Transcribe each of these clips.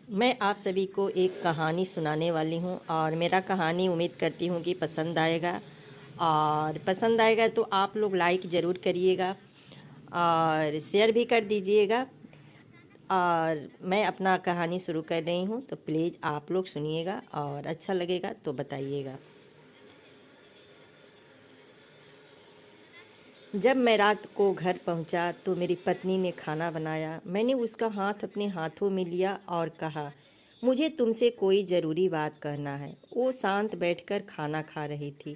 मैं आप सभी को एक कहानी सुनाने वाली हूँ और मेरा कहानी उम्मीद करती हूँ कि पसंद आएगा। और पसंद आएगा तो आप लोग लाइक ज़रूर करिएगा और शेयर भी कर दीजिएगा। और मैं अपना कहानी शुरू कर रही हूँ, तो प्लीज़ आप लोग सुनिएगा और अच्छा लगेगा तो बताइएगा। जब मैं रात को घर पहुंचा तो मेरी पत्नी ने खाना बनाया। मैंने उसका हाथ अपने हाथों में लिया और कहा, मुझे तुमसे कोई ज़रूरी बात कहना है। वो शांत बैठकर खाना खा रही थी।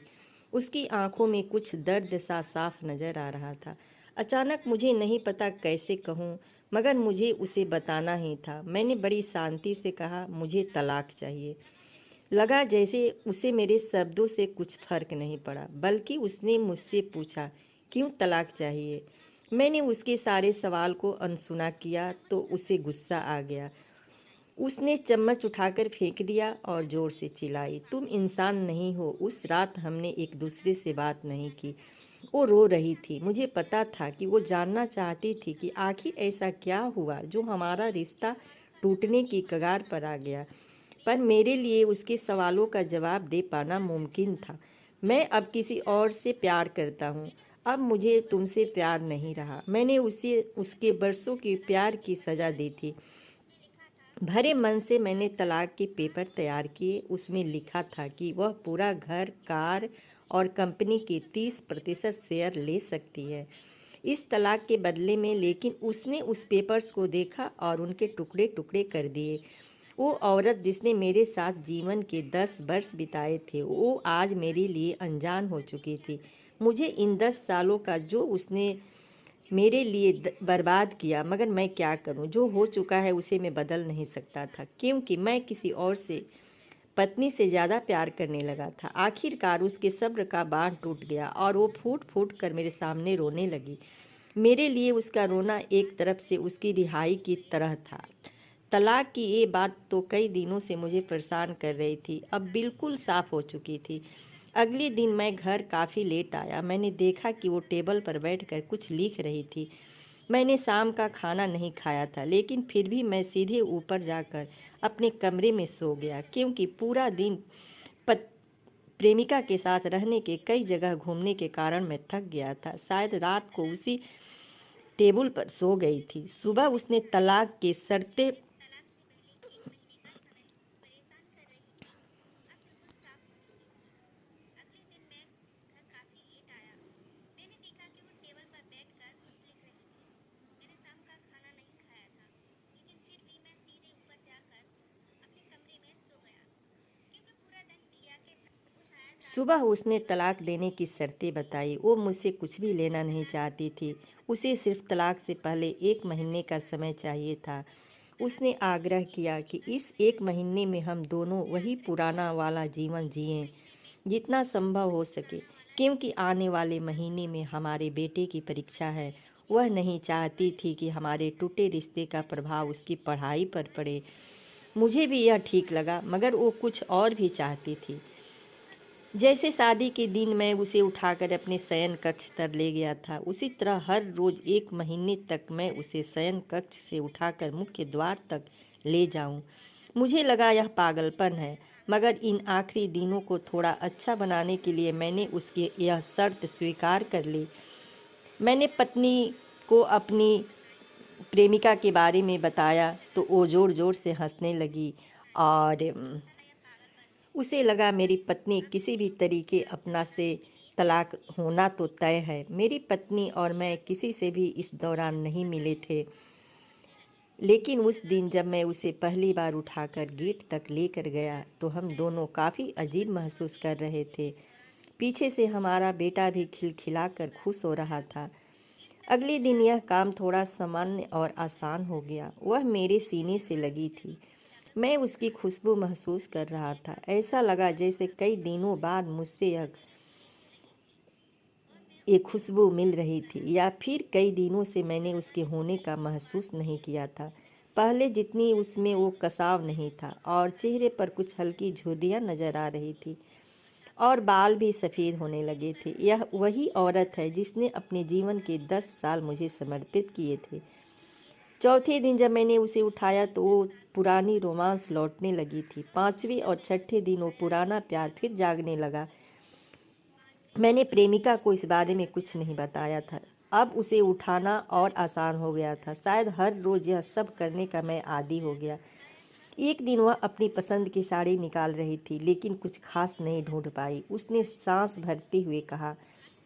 उसकी आंखों में कुछ दर्द सा साफ नज़र आ रहा था। अचानक मुझे नहीं पता कैसे कहूँ, मगर मुझे उसे बताना ही था। मैंने बड़ी शांति से कहा, मुझे तलाक चाहिए। लगा जैसे उसे मेरे शब्दों से कुछ फर्क नहीं पड़ा, बल्कि उसने मुझसे पूछा, क्यों तलाक चाहिए। मैंने उसके सारे सवाल को अनसुना किया तो उसे गुस्सा आ गया। उसने चम्मच उठाकर फेंक दिया और ज़ोर से चिल्लाई, तुम इंसान नहीं हो। उस रात हमने एक दूसरे से बात नहीं की। वो रो रही थी। मुझे पता था कि वो जानना चाहती थी कि आखिर ऐसा क्या हुआ जो हमारा रिश्ता टूटने की कगार पर आ गया। पर मेरे लिए उसके सवालों का जवाब दे पाना मुमकिन था। मैं अब किसी और से प्यार करता हूँ। अब मुझे तुमसे प्यार नहीं रहा। मैंने उसे उसके बरसों की प्यार की सज़ा दी थी। भरे मन से मैंने तलाक के पेपर तैयार किए। उसमें लिखा था कि वह पूरा घर, कार और कंपनी के 30% शेयर ले सकती है इस तलाक के बदले में। लेकिन उसने उस पेपर्स को देखा और उनके टुकड़े टुकड़े कर दिए। वो औरत जिसने मेरे साथ जीवन के 10 वर्ष बिताए थे, वो आज मेरे लिए अनजान हो चुकी थी। मुझे इन 10 सालों का जो उसने मेरे लिए बर्बाद किया, मगर मैं क्या करूं। जो हो चुका है उसे मैं बदल नहीं सकता था, क्योंकि मैं किसी और से पत्नी से ज़्यादा प्यार करने लगा था। आखिरकार उसके सब्र का बांध टूट गया और वो फूट फूट कर मेरे सामने रोने लगी। मेरे लिए उसका रोना एक तरफ से उसकी रिहाई की तरह था। तलाक की ये बात तो कई दिनों से मुझे परेशान कर रही थी, अब बिल्कुल साफ हो चुकी थी। अगले दिन मैं घर काफ़ी लेट आया। मैंने देखा कि वो टेबल पर बैठकर कुछ लिख रही थी। मैंने शाम का खाना नहीं खाया था, लेकिन फिर भी मैं सीधे ऊपर जाकर अपने कमरे में सो गया, क्योंकि पूरा दिन पत प्रेमिका के साथ रहने के कई जगह घूमने के कारण मैं थक गया था। शायद रात को उसी टेबल पर सो गई थी। सुबह उसने तलाक की शर्तें सुबह उसने तलाक देने की शर्तें बताई। वो मुझसे कुछ भी लेना नहीं चाहती थी। उसे सिर्फ तलाक से पहले 1 महीने का समय चाहिए था। उसने आग्रह किया कि इस 1 महीने में हम दोनों वही पुराना वाला जीवन जिएं, जितना संभव हो सके, क्योंकि आने वाले महीने में हमारे बेटे की परीक्षा है। वह नहीं चाहती थी कि हमारे टूटे रिश्ते का प्रभाव उसकी पढ़ाई पर पड़े। मुझे भी यह ठीक लगा, मगर वो कुछ और भी चाहती थी। जैसे शादी के दिन मैं उसे उठाकर अपने शयन कक्ष तक ले गया था, उसी तरह हर रोज़ 1 महीने तक मैं उसे शयन कक्ष से उठाकर मुख्य द्वार तक ले जाऊं। मुझे लगा यह पागलपन है, मगर इन आखिरी दिनों को थोड़ा अच्छा बनाने के लिए मैंने उसकी यह शर्त स्वीकार कर ली। मैंने पत्नी को अपनी प्रेमिका के बारे में बताया तो वो ज़ोर ज़ोर से हंसने लगी। और उसे लगा मेरी पत्नी किसी भी तरीके अपना से तलाक होना तो तय है। मेरी पत्नी और मैं किसी से भी इस दौरान नहीं मिले थे, लेकिन उस दिन जब मैं उसे पहली बार उठाकर गेट तक लेकर गया तो हम दोनों काफ़ी अजीब महसूस कर रहे थे। पीछे से हमारा बेटा भी खिलखिलाकर खुश हो रहा था। अगले दिन यह काम थोड़ा सामान्य और आसान हो गया। वह मेरे सीने से लगी थी। मैं उसकी खुशबू महसूस कर रहा था। ऐसा लगा जैसे कई दिनों बाद मुझसे ये खुशबू मिल रही थी, या फिर कई दिनों से मैंने उसके होने का महसूस नहीं किया था। पहले जितनी उसमें वो कसाव नहीं था, और चेहरे पर कुछ हल्की झुर्रियाँ नजर आ रही थी, और बाल भी सफ़ेद होने लगे थे। यह वही औरत है जिसने अपने जीवन के 10 साल मुझे समर्पित किए थे। चौथे दिन जब मैंने उसे उठाया तो वो पुरानी रोमांस लौटने लगी थी। पांचवें और छठे दिन वो पुराना प्यार फिर जागने लगा। मैंने प्रेमिका को इस बारे में कुछ नहीं बताया था। अब उसे उठाना और आसान हो गया था। शायद हर रोज़ यह सब करने का मैं आदी हो गया। एक दिन वह अपनी पसंद की साड़ी निकाल रही थी, लेकिन कुछ खास नहीं ढूंढ पाई। उसने सांस भरते हुए कहा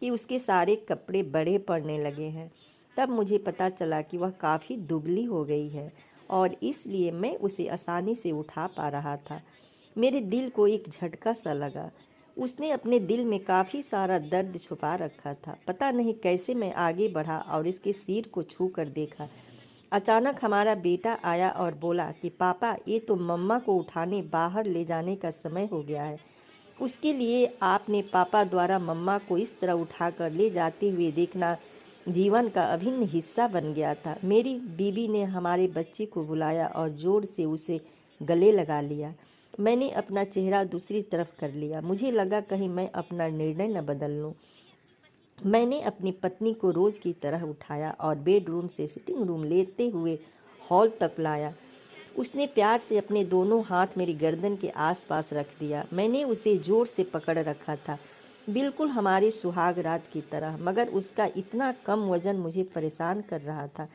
कि उसके सारे कपड़े बड़े पड़ने लगे हैं। तब मुझे पता चला कि वह काफ़ी दुबली हो गई है और इसलिए मैं उसे आसानी से उठा पा रहा था। मेरे दिल को एक झटका सा लगा। उसने अपने दिल में काफ़ी सारा दर्द छुपा रखा था। पता नहीं कैसे मैं आगे बढ़ा और इसके सिर को छू कर देखा। अचानक हमारा बेटा आया और बोला कि पापा, ये तो मम्मा को उठाने बाहर ले जाने का समय हो गया है। उसके लिए आपने पापा द्वारा मम्मा को इस तरह उठाकर ले जाते हुए देखना जीवन का अभिन्न हिस्सा बन गया था। मेरी बीबी ने हमारे बच्चे को बुलाया और जोर से उसे गले लगा लिया। मैंने अपना चेहरा दूसरी तरफ कर लिया। मुझे लगा कहीं मैं अपना निर्णय न बदल लूँ। मैंने अपनी पत्नी को रोज़ की तरह उठाया और बेडरूम से सिटिंग रूम लेते हुए हॉल तक लाया। उसने प्यार से अपने दोनों हाथ मेरी गर्दन के आसपास रख दिया। मैंने उसे जोर से पकड़ रखा था, बिल्कुल हमारी सुहाग रात की तरह, मगर उसका इतना कम वजन मुझे परेशान कर रहा था।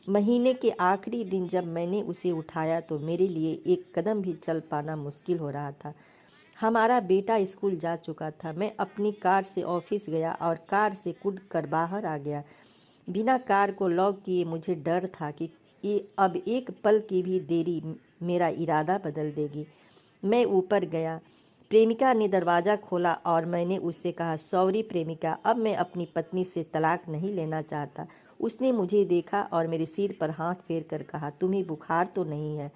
महीने के आखिरी दिन जब मैंने उसे उठाया तो मेरे लिए एक कदम भी चल पाना मुश्किल हो रहा था। हमारा बेटा स्कूल जा चुका था। मैं अपनी कार से ऑफिस गया और कार से कूद कर बाहर आ गया। बिना कार को लॉक किए मुझे डर था कि ये अब एक पल की भी देरी मेरा इरादा बदल देगी। मैं ऊपर गया। प्रेमिका ने दरवाज़ा खोला और मैंने उससे कहा, सॉरी प्रेमिका, अब मैं अपनी पत्नी से तलाक नहीं लेना चाहता। उसने मुझे देखा और मेरे सिर पर हाथ फेर कर कहा, तुम्हें बुखार तो नहीं है?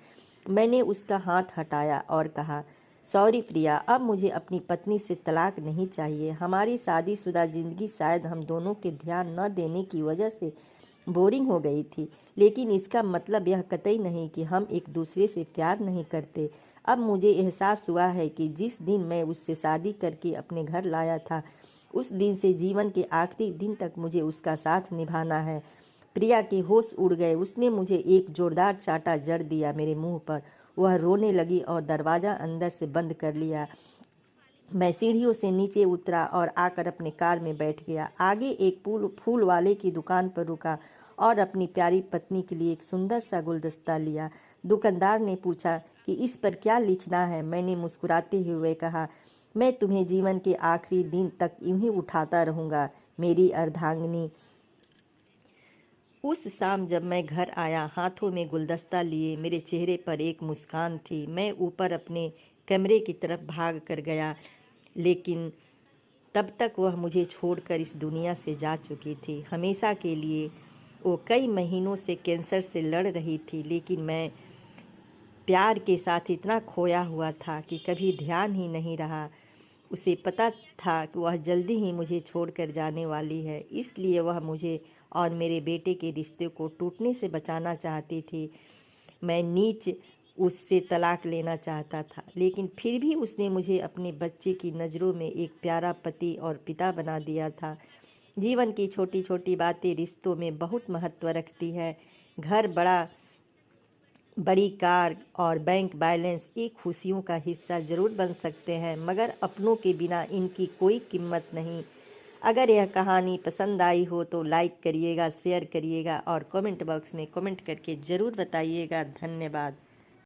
मैंने उसका हाथ हटाया और कहा, सॉरी प्रिया, अब मुझे अपनी पत्नी से तलाक नहीं चाहिए। हमारी शादीशुदा ज़िंदगी शायद हम दोनों के ध्यान न देने की वजह से बोरिंग हो गई थी, लेकिन इसका मतलब यह कतई नहीं कि हम एक दूसरे से प्यार नहीं करते। अब मुझे एहसास हुआ है कि जिस दिन मैं उससे शादी करके अपने घर लाया था, उस दिन से जीवन के आखिरी दिन तक मुझे उसका साथ निभाना है। प्रिया के होश उड़ गए। उसने मुझे एक जोरदार चांटा जड़ दिया मेरे मुंह पर। वह रोने लगी और दरवाज़ा अंदर से बंद कर लिया। मैं सीढ़ियों से नीचे उतरा और आकर अपने कार में बैठ गया। आगे एक फूल वाले की दुकान पर रुका और अपनी प्यारी पत्नी के लिए एक सुंदर सा गुलदस्ता लिया। दुकानदार ने पूछा कि इस पर क्या लिखना है। मैंने मुस्कुराते हुए कहा, मैं तुम्हें जीवन के आखिरी दिन तक यूं ही उठाता रहूँगा, मेरी अर्धांगिनी। उस शाम जब मैं घर आया, हाथों में गुलदस्ता लिए, मेरे चेहरे पर एक मुस्कान थी। मैं ऊपर अपने कमरे की तरफ भाग कर गया, लेकिन तब तक वह मुझे छोड़कर इस दुनिया से जा चुकी थी, हमेशा के लिए। वो कई महीनों से कैंसर से लड़ रही थी, लेकिन मैं प्यार के साथ इतना खोया हुआ था कि कभी ध्यान ही नहीं रहा। उसे पता था कि वह जल्दी ही मुझे छोड़कर जाने वाली है, इसलिए वह मुझे और मेरे बेटे के रिश्ते को टूटने से बचाना चाहती थी। मैं नीच उससे तलाक लेना चाहता था, लेकिन फिर भी उसने मुझे अपने बच्चे की नज़रों में एक प्यारा पति और पिता बना दिया था। जीवन की छोटी छोटी बातें रिश्तों में बहुत महत्व रखती है। घर, बड़ी कार और बैंक बैलेंस ये खुशियों का हिस्सा ज़रूर बन सकते हैं, मगर अपनों के बिना इनकी कोई कीमत नहीं। अगर यह कहानी पसंद आई हो तो लाइक करिएगा, शेयर करिएगा और कमेंट बॉक्स में कमेंट करके ज़रूर बताइएगा। धन्यवाद।